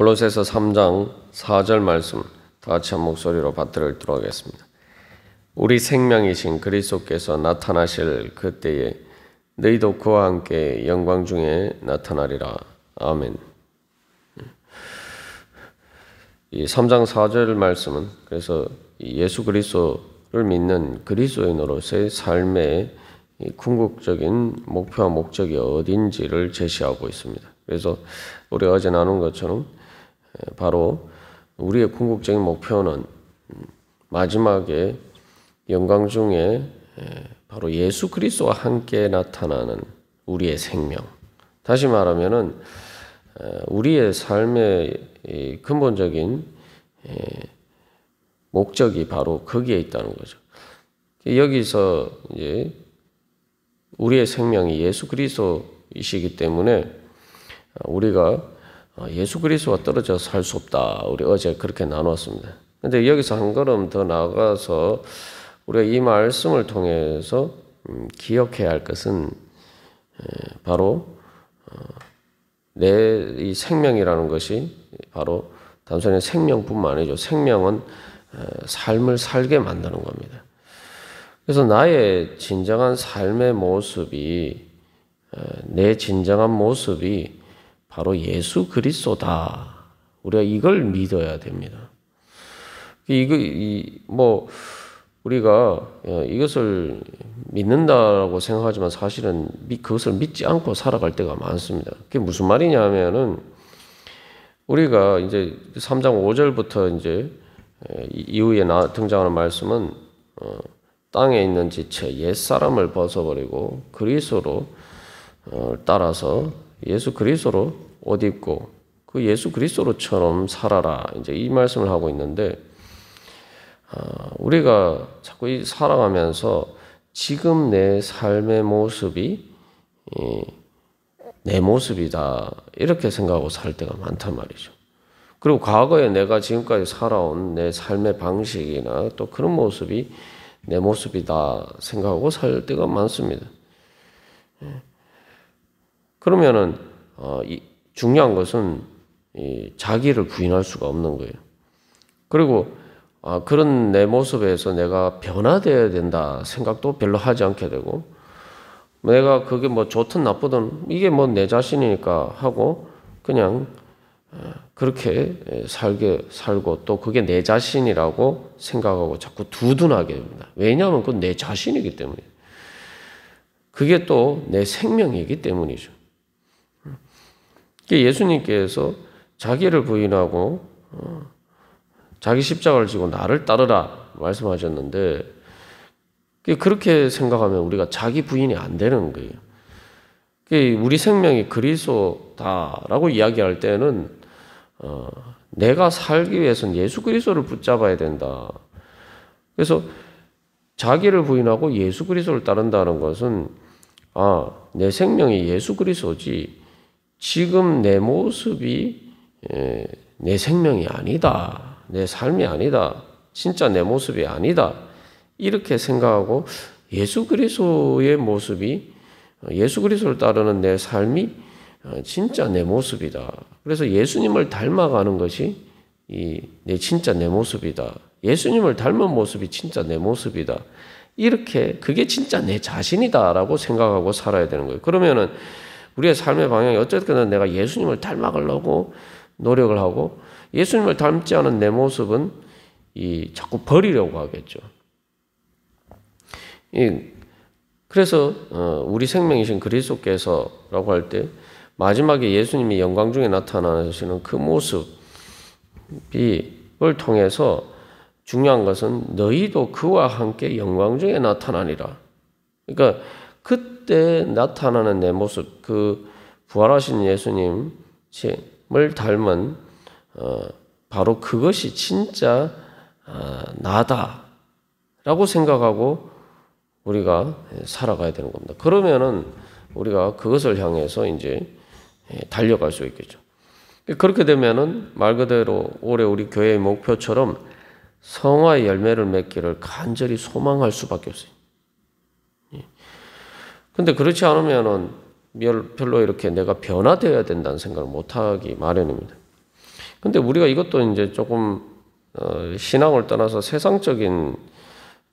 골로새서 3장 4절 말씀 다 같이 한 목소리로 받들어 읽도록 하겠습니다. 우리 생명이신 그리스도께서 나타나실 그때에 너희도 그와 함께 영광 중에 나타나리라. 아멘. 이 3장 4절 말씀은 그래서 예수 그리스도를 믿는 그리스도인으로서의 삶의 궁극적인 목표와 목적이 어딘지를 제시하고 있습니다. 그래서 우리가 어제 나눈 것처럼 바로 우리의 궁극적인 목표는 마지막에 영광 중에 바로 예수 그리스도와 함께 나타나는 우리의 생명. 다시 말하면은 우리의 삶의 근본적인 목적이 바로 거기에 있다는 거죠. 여기서 이제 우리의 생명이 예수 그리스도이시기 때문에 우리가 예수 그리스도와 떨어져 살 수 없다. 우리 어제 그렇게 나눴습니다. 근데 여기서 한 걸음 더 나아가서 우리가 이 말씀을 통해서 기억해야 할 것은 바로 내 이 생명이라는 것이 바로 단순히 생명뿐만 아니죠. 생명은 삶을 살게 만드는 겁니다. 그래서 나의 진정한 삶의 모습이 내 진정한 모습이 바로 예수 그리스도다. 우리가 이걸 믿어야 됩니다. 우리가 이것을 믿는다라고 생각하지만 사실은 그것을 믿지 않고 살아갈 때가 많습니다. 그게 무슨 말이냐면은 우리가 이제 3장 5절부터 이제 이후에 등장하는 말씀은 땅에 있는 지체 옛사람을 벗어버리고 그리스도로 따라서 예수 그리스도로 옷 입고 그 예수 그리스도로처럼 살아라. 이제 이 말씀을 하고 있는데 우리가 자꾸 살아가면서 지금 내 삶의 모습이 내 모습이다. 이렇게 생각하고 살 때가 많단 말이죠. 그리고 과거에 내가 지금까지 살아온 내 삶의 방식이나 또 그런 모습이 내 모습이다 생각하고 살 때가 많습니다. 그러면은 중요한 것은 자기를 부인할 수가 없는 거예요. 그리고 그런 내 모습에서 내가 변화되어야 된다 생각도 별로 하지 않게 되고 내가 그게 뭐 좋든 나쁘든 이게 뭐 내 자신이니까 하고 그냥 그렇게 살고 또 그게 내 자신이라고 생각하고 자꾸 두둔하게 됩니다. 왜냐하면 그건 내 자신이기 때문에 그게 또 내 생명이기 때문이죠. 예수님께서 자기를 부인하고 자기 십자가를 지고 나를 따르라 말씀하셨는데 그렇게 생각하면 우리가 자기 부인이 안 되는 거예요. 우리 생명이 그리스도다라고 이야기할 때는 내가 살기 위해서는 예수 그리스도를 붙잡아야 된다. 그래서 자기를 부인하고 예수 그리스도를 따른다는 것은 내 생명이 예수 그리스도지 지금 내 모습이 내 생명이 아니다. 내 삶이 아니다. 진짜 내 모습이 아니다. 이렇게 생각하고 예수 그리스도의 모습이 예수 그리스도를 따르는 내 삶이 진짜 내 모습이다. 그래서 예수님을 닮아가는 것이 진짜 내 모습이다. 예수님을 닮은 모습이 진짜 내 모습이다. 이렇게 그게 진짜 내 자신이다라고 생각하고 살아야 되는 거예요. 그러면은 우리의 삶의 방향이 어쨌든 내가 예수님을 닮아가려고 노력을 하고 예수님을 닮지 않은 내 모습은 자꾸 버리려고 하겠죠. 그래서 우리 생명이신 그리스도께서라고 할 때 마지막에 예수님이 영광 중에 나타나시는 그 모습을 통해서 중요한 것은 너희도 그와 함께 영광 중에 나타나니라. 그러니까 그때 나타나는 내 모습, 그 부활하신 예수님을 닮은 바로 그것이 진짜 나다라고 생각하고 우리가 살아가야 되는 겁니다. 그러면은 우리가 그것을 향해서 이제 달려갈 수 있겠죠. 그렇게 되면은 말 그대로 올해 우리 교회의 목표처럼 성화의 열매를 맺기를 간절히 소망할 수밖에 없어요. 근데 그렇지 않으면은 별로 이렇게 내가 변화되어야 된다는 생각을 못하기 마련입니다. 근데 우리가 이것도 이제 조금 신앙을 떠나서 세상적인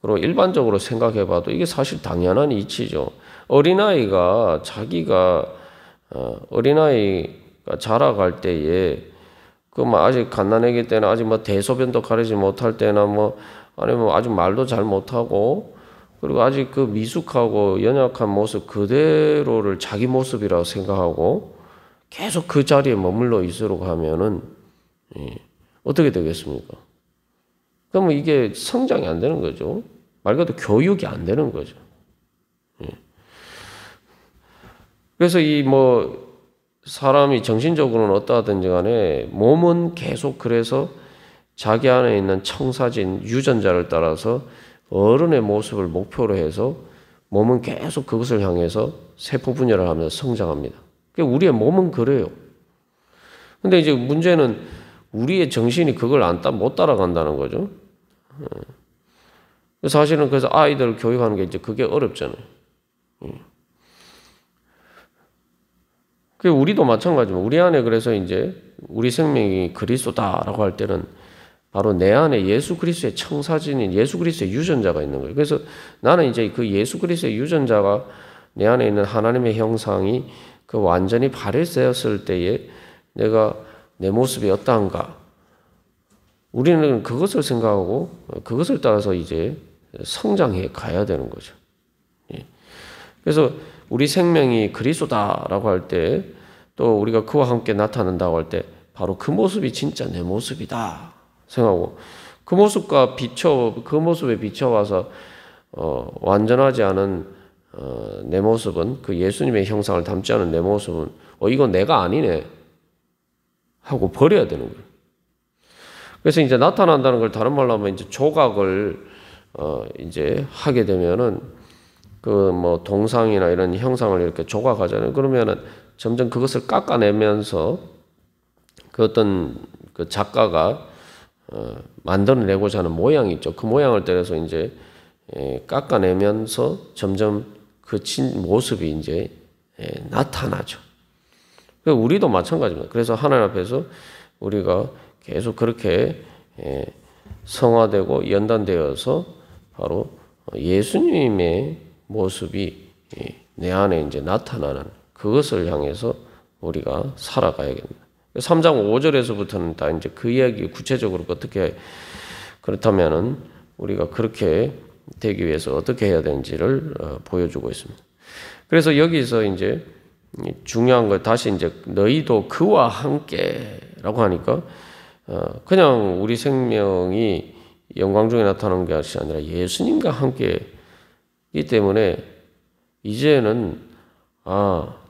그리고 일반적으로 생각해봐도 이게 사실 당연한 이치죠. 어린아이가 어린아이가 자라갈 때에 아직 갓난아기 때나 아직 대소변도 가리지 못할 때나 아니면 아직 말도 잘 못하고 그리고 아직 그 미숙하고 연약한 모습 그대로를 자기 모습이라고 생각하고 계속 그 자리에 머물러 있으려고 하면은 어떻게 되겠습니까? 그러면 이게 성장이 안 되는 거죠. 말 그대로 교육이 안 되는 거죠. 그래서 사람이 정신적으로는 어떠하든지 간에 몸은 계속 그래서 자기 안에 있는 청사진 유전자를 따라서 어른의 모습을 목표로 해서 몸은 계속 그것을 향해서 세포 분열을 하면서 성장합니다. 우리의 몸은 그래요. 근데 이제 문제는 우리의 정신이 그걸 못 따라간다는 거죠. 사실은 그래서 아이들을 교육하는 게 이제 그게 어렵잖아요. 우리도 마찬가지입니다. 우리 안에 그래서 이제 우리 생명이 그리스도다라고 할 때는 바로 내 안에 예수 그리스도의 청사진인 예수 그리스도의 유전자가 있는 거예요. 그래서 나는 이제 그 예수 그리스도의 유전자가 내 안에 있는 하나님의 형상이 그 완전히 발현되었을 때에 내가 내 모습이 어떠한가? 우리는 그것을 생각하고 그것을 따라서 이제 성장해 가야 되는 거죠. 그래서 우리 생명이 그리스도다라고 할 때 또 우리가 그와 함께 나타난다고 할 때 바로 그 모습이 진짜 내 모습이다 생각하고 그 모습에 비춰와서 완전하지 않은 내 모습은 그 예수님의 형상을 담지 않은 내 모습은 이건 내가 아니네 하고 버려야 되는 거예요. 그래서 이제 나타난다는 걸 다른 말로 하면 이제 조각을 이제 하게 되면은 동상이나 이런 형상을 이렇게 조각하잖아요. 그러면은 점점 그것을 깎아내면서 그 어떤 그 작가가 만들어내고자 하는 모양이 있죠. 그 모양을 따라서 이제 깎아내면서 점점 그 모습이 이제 나타나죠. 우리도 마찬가지입니다. 그래서 하나님 앞에서 우리가 계속 그렇게 성화되고 연단되어서 바로 예수님의 모습이 내 안에 이제 나타나는 그것을 향해서 우리가 살아가야겠습니다. 3장 5절에서부터는 다 이제 그 이야기 구체적으로 어떻게 그렇다면은 우리가 그렇게 되기 위해서 어떻게 해야 되는지를 보여주고 있습니다. 그래서 여기서 이제 중요한 거 다시 이제 너희도 그와 함께라고 하니까 그냥 우리 생명이 영광 중에 나타나는 것이 아니라 예수님과 함께이기 때문에 이제는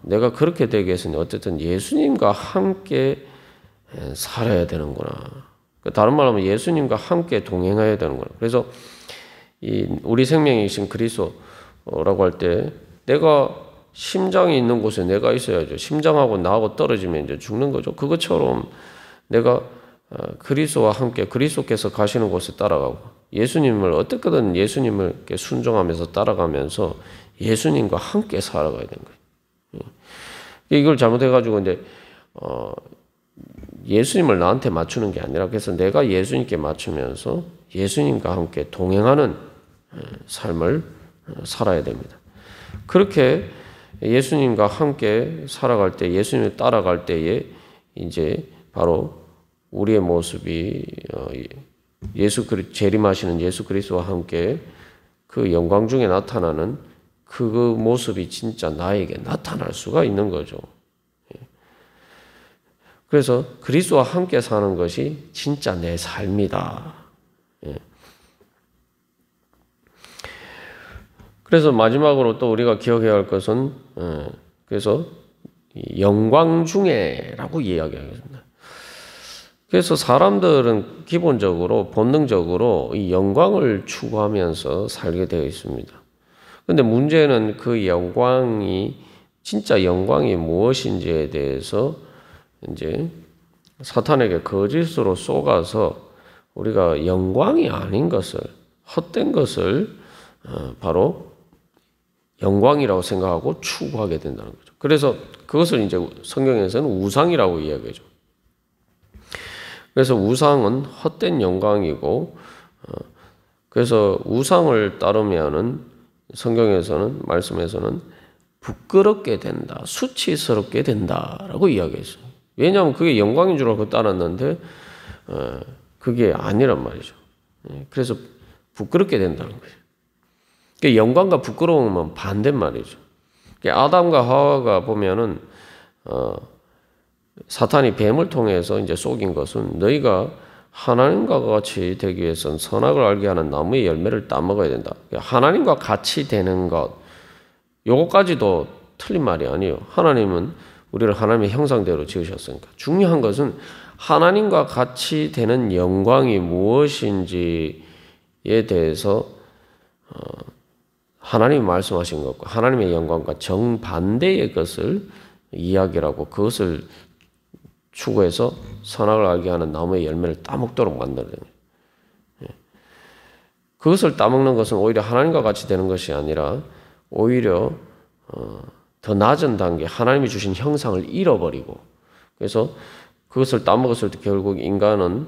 내가 그렇게 되기 위해서는 어쨌든 예수님과 함께 살아야 되는구나. 다른 말로 하면 예수님과 함께 동행해야 되는구나. 그래서 우리 생명이신 그리스도라고 할 때 내가 심장이 있는 곳에 내가 있어야죠. 심장하고 나하고 떨어지면 이제 죽는 거죠. 그것처럼 내가 그리스도와 함께 그리스도께서 가시는 곳에 따라가고 예수님을 어떻게든 예수님을 순종하면서 따라가면서 예수님과 함께 살아가야 되는 거예요. 이걸 잘못해가지고 이제 예수님을 나한테 맞추는 게 아니라 그래서 내가 예수님께 맞추면서 예수님과 함께 동행하는 삶을 살아야 됩니다. 그렇게 예수님과 함께 살아갈 때, 예수님을 따라갈 때에 이제 바로 우리의 모습이 재림하시는 예수 그리스도와 함께 그 영광 중에 나타나는 그 모습이 진짜 나에게 나타날 수가 있는 거죠. 그래서 그리스도와 함께 사는 것이 진짜 내 삶이다. 그래서 마지막으로 또 우리가 기억해야 할 것은 그래서 영광 중에라고 이야기하겠습니다. 그래서 사람들은 기본적으로 본능적으로 이 영광을 추구하면서 살게 되어 있습니다. 그런데 문제는 그 진짜 영광이 무엇인지에 대해서 이제 사탄에게 거짓으로 속아서 우리가 영광이 아닌 것을, 헛된 것을 바로 영광이라고 생각하고 추구하게 된다는 거죠. 그래서 그것을 이제 성경에서는 우상이라고 이야기하죠. 그래서 우상은 헛된 영광이고, 그래서 우상을 따르면은 성경에서는, 말씀에서는 부끄럽게 된다, 수치스럽게 된다라고 이야기했어요. 왜냐하면 그게 영광인 줄 알고 따랐는데 그게 아니란 말이죠. 그래서 부끄럽게 된다는 거죠. 그러니까 영광과 부끄러움은 반대말이죠. 그러니까 아담과 하와가 보면은 사탄이 뱀을 통해서 이제 속인 것은 너희가 하나님과 같이 되기 위해서는 선악을 알게 하는 나무의 열매를 따먹어야 된다. 그러니까 하나님과 같이 되는 것, 요거까지도 틀린 말이 아니에요. 하나님은 우리를 하나님의 형상대로 지으셨으니까. 중요한 것은 하나님과 같이 되는 영광이 무엇인지에 대해서 하나님이 말씀하신 것과 하나님의 영광과 정반대의 것을 이야기하고 그것을 추구해서 선악을 알게 하는 나무의 열매를 따먹도록 만들어야 됩니다. 그것을 따먹는 것은 오히려 하나님과 같이 되는 것이 아니라 오히려 더 낮은 단계 하나님이 주신 형상을 잃어버리고, 그래서 그것을 따먹었을 때 결국 인간은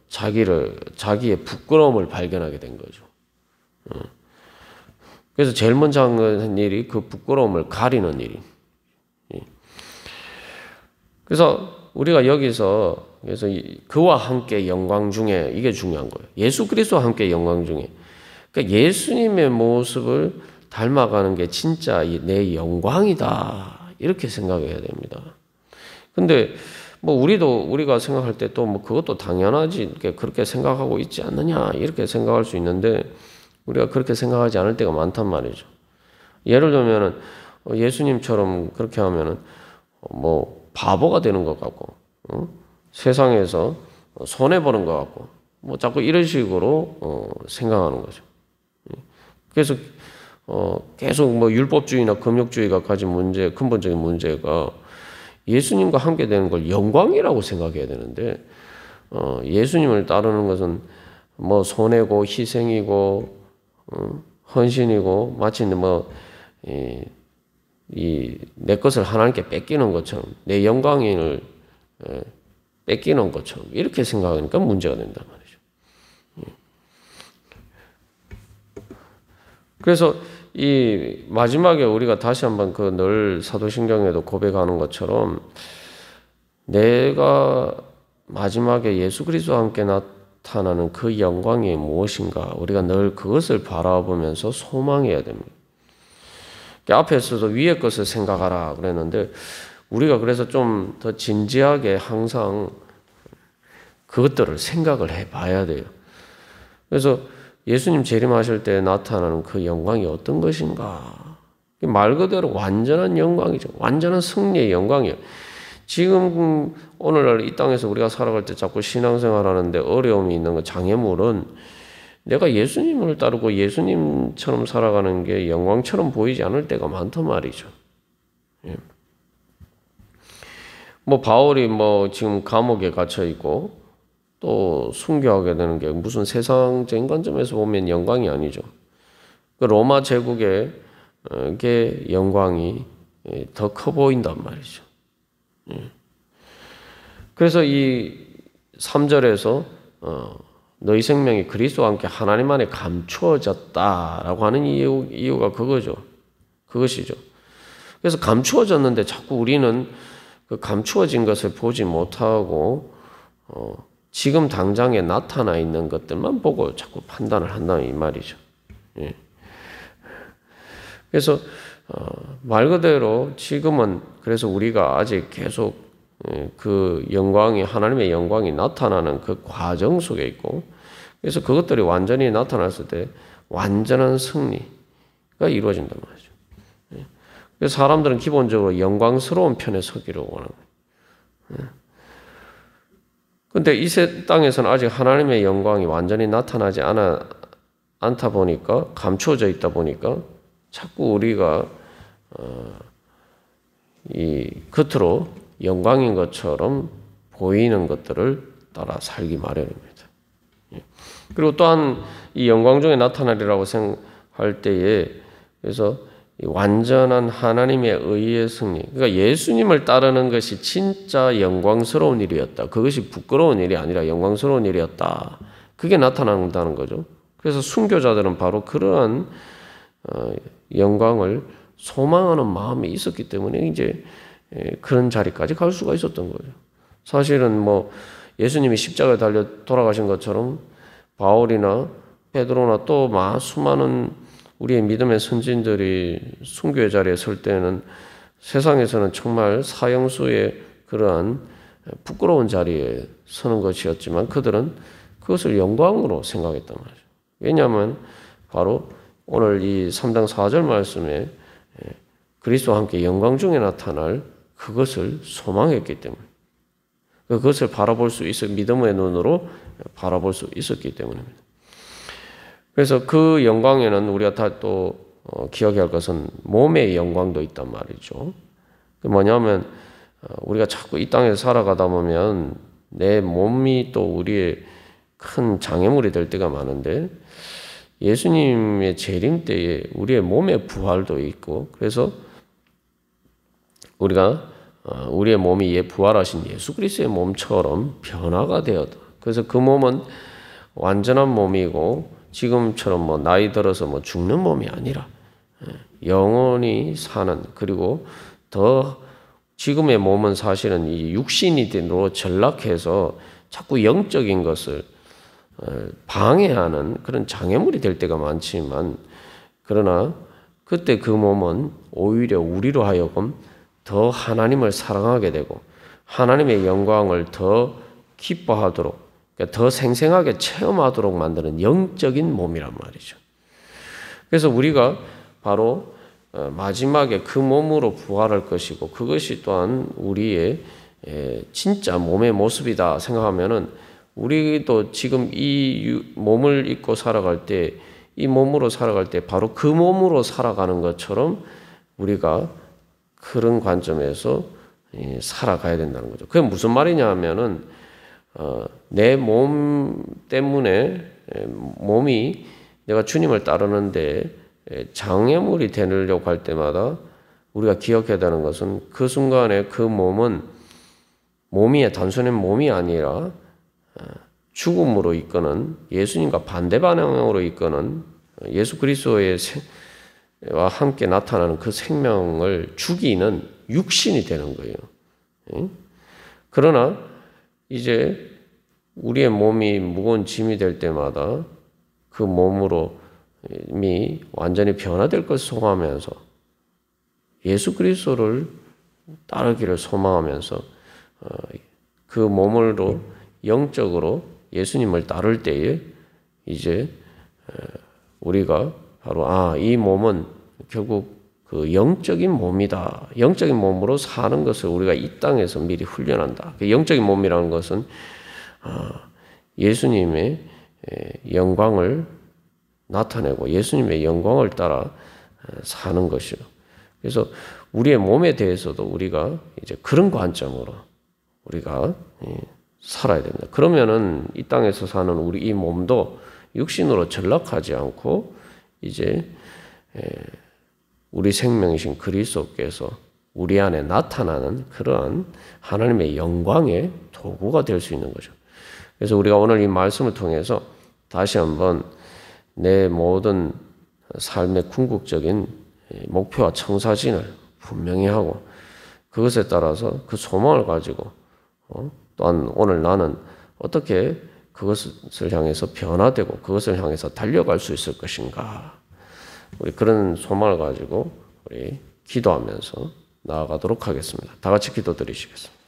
자기의 부끄러움을 발견하게 된 거죠. 그래서 제일 먼저 한 일이 그 부끄러움을 가리는 일이. 그래서 우리가 여기서 그래서 그와 함께 영광 중에 이게 중요한 거예요. 예수 그리스도와 함께 영광 중에. 그러니까 예수님의 모습을 닮아가는 게 진짜 내 영광이다. 이렇게 생각해야 됩니다. 근데 뭐 우리가 생각할 때 또 뭐 그것도 당연하지. 그렇게 생각하고 있지 않느냐. 이렇게 생각할 수 있는데 우리가 그렇게 생각하지 않을 때가 많단 말이죠. 예를 들면은 예수님처럼 그렇게 하면은 뭐 바보가 되는 것 같고, 세상에서 손해보는 것 같고, 뭐 자꾸 이런 식으로 생각하는 거죠. 그래서 계속 뭐 율법주의나 금욕주의가 가진 문제, 근본적인 문제가 예수님과 함께 되는 걸 영광이라고 생각해야 되는데, 예수님을 따르는 것은 뭐 손해고 희생이고 헌신이고 마치 뭐 내 것을 하나님께 뺏기는 것처럼 내 영광을 뺏기는 것처럼 이렇게 생각하니까 문제가 된단 말이죠. 그래서 이 마지막에 우리가 다시 한번 그 늘 사도신경에도 고백하는 것처럼 내가 마지막에 예수 그리스도와 함께 나타나는 그 영광이 무엇인가 우리가 늘 그것을 바라보면서 소망해야 됩니다. 앞에서도 위의 것을 생각하라 그랬는데 우리가 그래서 좀 더 진지하게 항상 그것들을 생각을 해봐야 돼요. 그래서 예수님 재림하실 때 나타나는 그 영광이 어떤 것인가? 말 그대로 완전한 영광이죠. 완전한 승리의 영광이에요. 지금 오늘날 이 땅에서 우리가 살아갈 때 자꾸 신앙생활 하는데 어려움이 있는 거, 장애물은 내가 예수님을 따르고 예수님처럼 살아가는 게 영광처럼 보이지 않을 때가 많단 말이죠. 예. 뭐 바울이 뭐 지금 감옥에 갇혀 있고 또 순교하게 되는 게 무슨 세상적인 관점에서 보면 영광이 아니죠. 그 로마 제국의 영광이 더 커 보인단 말이죠. 그래서 이 3절에서 너희 생명이 그리스도와 함께 하나님 안에 감추어졌다라고 하는 이유가 그것이죠. 그래서 감추어졌는데 자꾸 우리는 그 감추어진 것을 보지 못하고 지금 당장에 나타나 있는 것들만 보고 자꾸 판단을 한다는 이 말이죠. 예. 그래서 말 그대로 지금은 그래서 우리가 아직 계속 그 영광이 하나님의 영광이 나타나는 그 과정 속에 있고 그래서 그것들이 완전히 나타났을 때 완전한 승리가 이루어진단 말이죠. 예. 그래서 사람들은 기본적으로 영광스러운 편에 서기를 원하는 거예요. 그런데 이 땅에서는 아직 하나님의 영광이 완전히 나타나지 않다 보니까 감추어져 있다 보니까 자꾸 우리가 이 겉으로 영광인 것처럼 보이는 것들을 따라 살기 마련입니다. 그리고 또한 이 영광 중에 나타나리라고 생각할 때에 그래서 이 완전한 하나님의 의의 승리. 그러니까 예수님을 따르는 것이 진짜 영광스러운 일이었다. 그것이 부끄러운 일이 아니라 영광스러운 일이었다. 그게 나타난다는 거죠. 그래서 순교자들은 바로 그러한 영광을 소망하는 마음이 있었기 때문에 이제 그런 자리까지 갈 수가 있었던 거죠. 사실은 뭐 예수님이 십자가에 달려 돌아가신 것처럼 바울이나 베드로나 또 수많은 우리의 믿음의 선진들이 순교의 자리에 설 때는 세상에서는 정말 사형수의 그러한 부끄러운 자리에 서는 것이었지만 그들은 그것을 영광으로 생각했단 말이죠. 왜냐하면 바로 오늘 이 3장 4절 말씀에 그리스도와 함께 영광 중에 나타날 그것을 소망했기 때문에 그것을 바라볼 수 있어 믿음의 눈으로 바라볼 수 있었기 때문입니다. 그래서 그 영광에는 우리가 다 또 기억해야 할 것은 몸의 영광도 있단 말이죠. 뭐냐면 우리가 자꾸 이 땅에서 살아가다 보면 내 몸이 또 우리의 큰 장애물이 될 때가 많은데 예수님의 재림 때에 우리의 몸의 부활도 있고 그래서 우리가 우리의 몸이 부활하신 예수 그리스도의 몸처럼 변화가 되었다. 그래서 그 몸은 완전한 몸이고 지금처럼 뭐 나이 들어서 뭐 죽는 몸이 아니라 영원히 사는 그리고 더 지금의 몸은 사실은 이 육신이 되로 전락해서 자꾸 영적인 것을 방해하는 그런 장애물이 될 때가 많지만 그러나 그때 그 몸은 오히려 우리로 하여금 더 하나님을 사랑하게 되고 하나님의 영광을 더 기뻐하도록 그러니까 더 생생하게 체험하도록 만드는 영적인 몸이란 말이죠. 그래서 우리가 바로 마지막에 그 몸으로 부활할 것이고 그것이 또한 우리의 진짜 몸의 모습이다 생각하면은 우리도 지금 이 몸을 입고 살아갈 때 이 몸으로 살아갈 때 바로 그 몸으로 살아가는 것처럼 우리가 그런 관점에서 살아가야 된다는 거죠. 그게 무슨 말이냐 하면은 내 몸 때문에 몸이 내가 주님을 따르는데 장애물이 되려고 할 때마다 우리가 기억해야 되는 것은 그 순간에 그 몸은 단순히 몸이 아니라 죽음으로 이끄는 예수님과 반대 방향으로 이끄는 예수 그리스도와 함께 나타나는 그 생명을 죽이는 육신이 되는 거예요. 그러나 이제 우리의 몸이 무거운 짐이 될 때마다 그 몸으로 이미 완전히 변화될 것을 소망하면서 예수 그리스도를 따르기를 소망하면서 그 몸으로 영적으로 예수님을 따를 때에 이제 우리가 바로 이 몸은 결국 그 영적인 몸이다. 영적인 몸으로 사는 것을 우리가 이 땅에서 미리 훈련한다. 그 영적인 몸이라는 것은 예수님의 영광을 나타내고 예수님의 영광을 따라 사는 것이요. 그래서 우리의 몸에 대해서도 우리가 이제 그런 관점으로 우리가 살아야 됩니다. 그러면은 이 땅에서 사는 우리 이 몸도 육신으로 전락하지 않고 이제 우리 생명이신 그리스도께서 우리 안에 나타나는 그러한 하나님의 영광의 도구가 될 수 있는 거죠. 그래서 우리가 오늘 이 말씀을 통해서 다시 한번 내 모든 삶의 궁극적인 목표와 청사진을 분명히 하고 그것에 따라서 그 소망을 가지고 또한 오늘 나는 어떻게 그것을 향해서 변화되고 그것을 향해서 달려갈 수 있을 것인가. 우리 그런 소망을 가지고 우리 기도하면서 나아가도록 하겠습니다. 다 같이 기도드리시겠습니다.